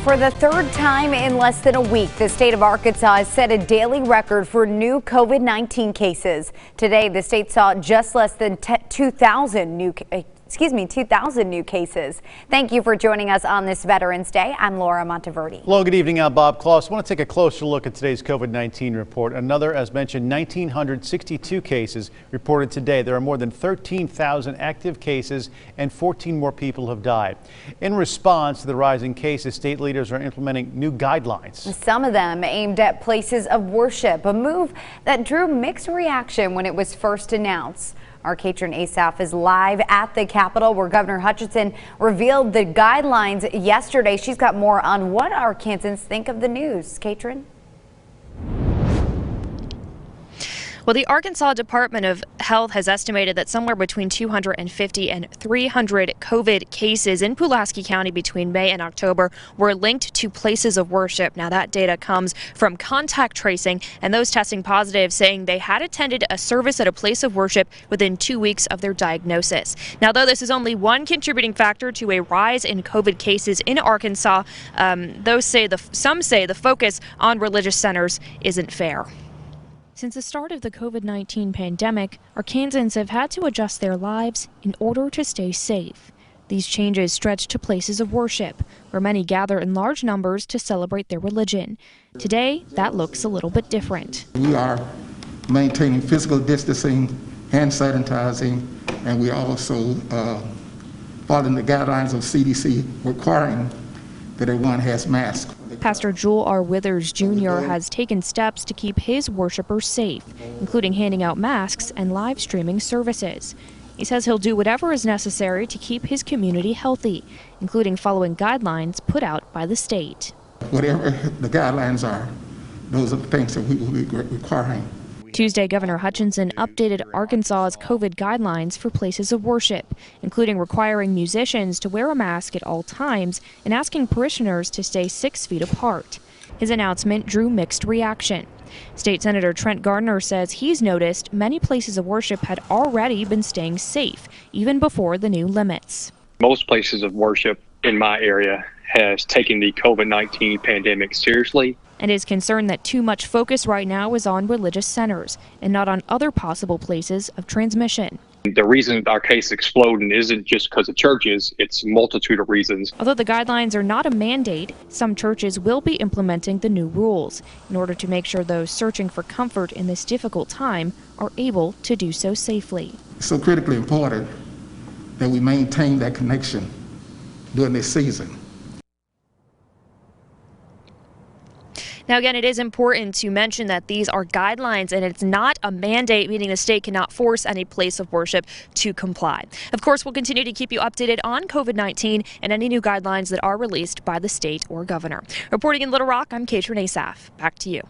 For the third time in less than a week, the state of Arkansas has set a daily record for new COVID-19 cases. Today, the state saw just less than 2,000 new cases. Thank you for joining us on this Veterans Day. I'm Laura Monteverde. Hello, good evening. I'm Bob Kloss. I want to take a closer look at today's COVID-19 report. Another, as mentioned, 1,962 cases reported today. There are more than 13,000 active cases and 14 more people have died. In response to the rising cases, state leaders are implementing new guidelines. Some of them aimed at places of worship, a move that drew mixed reaction when it was first announced. Our Katrin Asaf is live at the Capitol where Governor Hutchinson revealed the guidelines yesterday. She's got more on what Arkansans think of the news. Katrin? Well, the Arkansas Department of Health has estimated that somewhere between 250 and 300 COVID cases in Pulaski County between May and October were linked to places of worship. Now, that data comes from contact tracing and those testing positive saying they had attended a service at a place of worship within 2 weeks of their diagnosis. Now, though this is only one contributing factor to a rise in COVID cases in Arkansas, some say the focus on religious centers isn't fair. Since the start of the COVID-19 pandemic, Arkansans have had to adjust their lives in order to stay safe. These changes stretch to places of worship, where many gather in large numbers to celebrate their religion. Today, that looks a little bit different. We are maintaining physical distancing, hand sanitizing, and we are also following the guidelines of CDC requiring that everyone has masks. Pastor Joel R. Withers Jr. has taken steps to keep his worshipers safe, including handing out masks and live streaming services. He says he'll do whatever is necessary to keep his community healthy, including following guidelines put out by the state. Whatever the guidelines are, those are the things that we will be requiring. Tuesday, Governor Hutchinson updated Arkansas's COVID guidelines for places of worship, including requiring musicians to wear a mask at all times and asking parishioners to stay 6 feet apart. His announcement drew mixed reaction. State Senator Trent Gardner says he's noticed many places of worship had already been staying safe, even before the new limits. Most places of worship in my area has taken the COVID-19 pandemic seriously. And is concerned that too much focus right now is on religious centers and not on other possible places of transmission. The reason our case exploding isn't just because of churches, it's a multitude of reasons. Although the guidelines are not a mandate, some churches will be implementing the new rules in order to make sure those searching for comfort in this difficult time are able to do so safely. It's so critically important that we maintain that connection during this season. Now, again, it is important to mention that these are guidelines and it's not a mandate, meaning the state cannot force any place of worship to comply. Of course, we'll continue to keep you updated on COVID-19 and any new guidelines that are released by the state or governor. Reporting in Little Rock, I'm Katrin Asaf. Back to you.